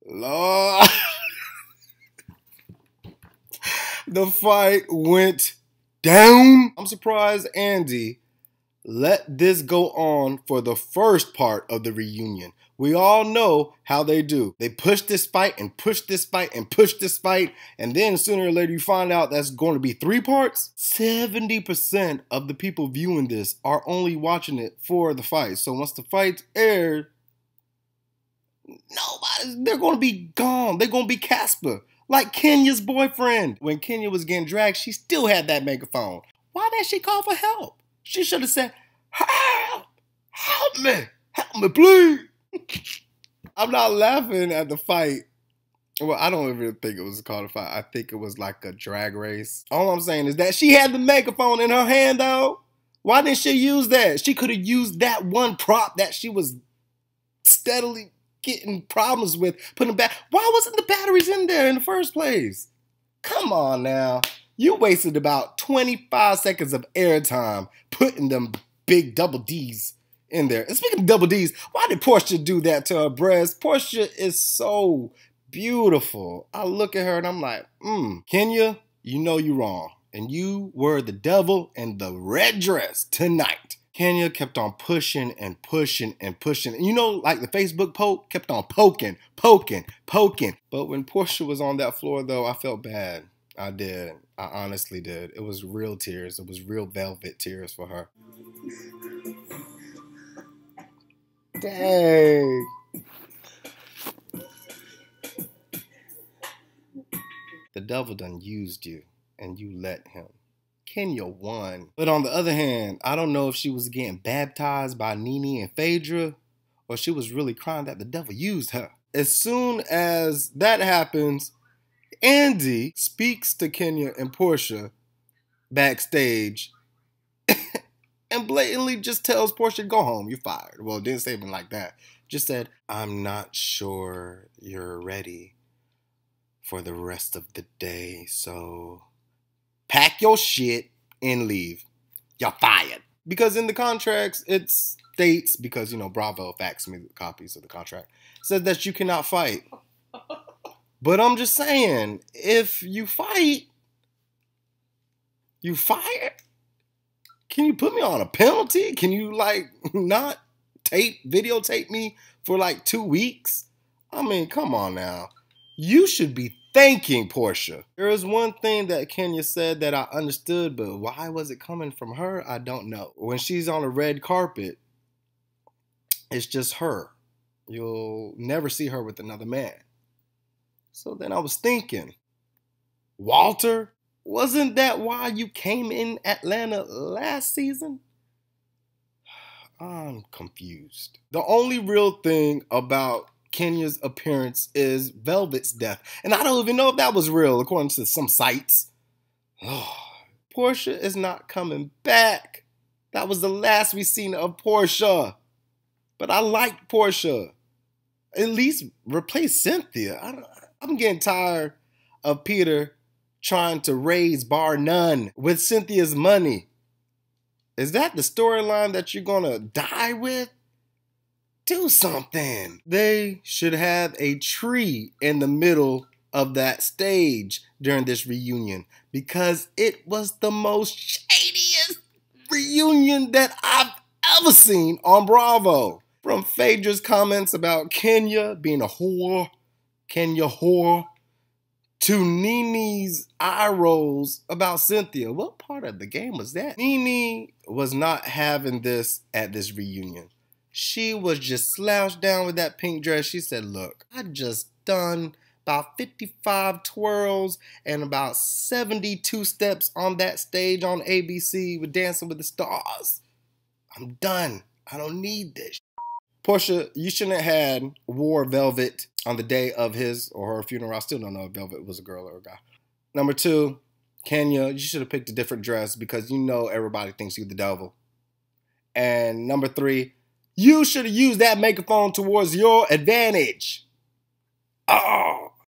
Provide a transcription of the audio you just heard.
Lord. The fight went down. I'm surprised Andy let this go on for the first part of the reunion. We all know how they do. They push this fight and push this fight and push this fight, and then sooner or later you find out that's going to be 3 parts. 70% of the people viewing this are only watching it for the fight. So once the fight's aired, they're going to be gone. They're going to be Casper. Like Kenya's boyfriend. When Kenya was getting dragged, she still had that megaphone. Why didn't she call for help? She should have said, help! Help me, please! I'm not laughing at the fight. Well, I don't even think it was called a fight. I think it was like a drag race. All I'm saying is that she had the megaphone in her hand, though. Why didn't she use that? She could have used that one prop that she was steadily getting problems with, putting back. Why wasn't the batteries in there in the first place? Come on now. You wasted about 25 seconds of airtime putting them big double D's in there. And speaking of double D's, why did Porsha do that to her breast? Porsha is so beautiful. I look at her and I'm like, Kenya, you know you're wrong. And you were the devil in the red dress tonight. Kenya kept on pushing and pushing and pushing. And you know, like the Facebook poke kept on poking. But when Porsha was on that floor, though, I felt bad. I did. I honestly did. It was real tears. It was real velvet tears for her. Dang. The devil done used you, and you let him. Kenya won. But on the other hand, I don't know if she was getting baptized by Nene and Phaedra, or she was really crying that the devil used her. As soon as that happens, Andy speaks to Kenya and Porsha backstage and blatantly just tells Porsha, go home, you're fired. Well, didn't say anything like that. Just said, I'm not sure you're ready for the rest of the day, so pack your shit and leave. You're fired. Because in the contracts, it states, because, you know, Bravo faxed me the copies of the contract, says that you cannot fight. But I'm just saying, if you fight, you fired? Can you put me on a penalty? Can you, like, not videotape me for, like, 2 weeks? I mean, come on now. You should be thanking Porsha. There is one thing that Kenya said that I understood, but why was it coming from her? I don't know. When she's on a red carpet, it's just her. You'll never see her with another man. So then I was thinking, Walter, wasn't that why you came in Atlanta last season? I'm confused. The only real thing about Kenya's appearance is Velvet's death. And I don't even know if that was real, according to some sites. Oh, Porsha is not coming back. That was the last we seen of Porsha. But I like Porsha. At least replace Cynthia. I'm getting tired of Peter trying to raise bar none with Cynthia's money. Is that the storyline that you're gonna die with? Do something. They should have a tree in the middle of that stage during this reunion, because it was the most shadiest reunion that I've ever seen on Bravo. From Phaedra's comments about Kenya being a whore, Kenya whore, to Nene's eye rolls about Cynthia. What part of the game was that? Nene was not having this at this reunion. She was just slouched down with that pink dress. She said, look, I just done about 55 twirls and about 72 steps on that stage on ABC with Dancing with the Stars. I'm done. I don't need this. Porsha, you shouldn't have had wore velvet on the day of his or her funeral. I still don't know if velvet was a girl or a guy. Number 2, Kenya, you should have picked a different dress because you know everybody thinks you're the devil. And number 3, you should have used that megaphone towards your advantage. Oh.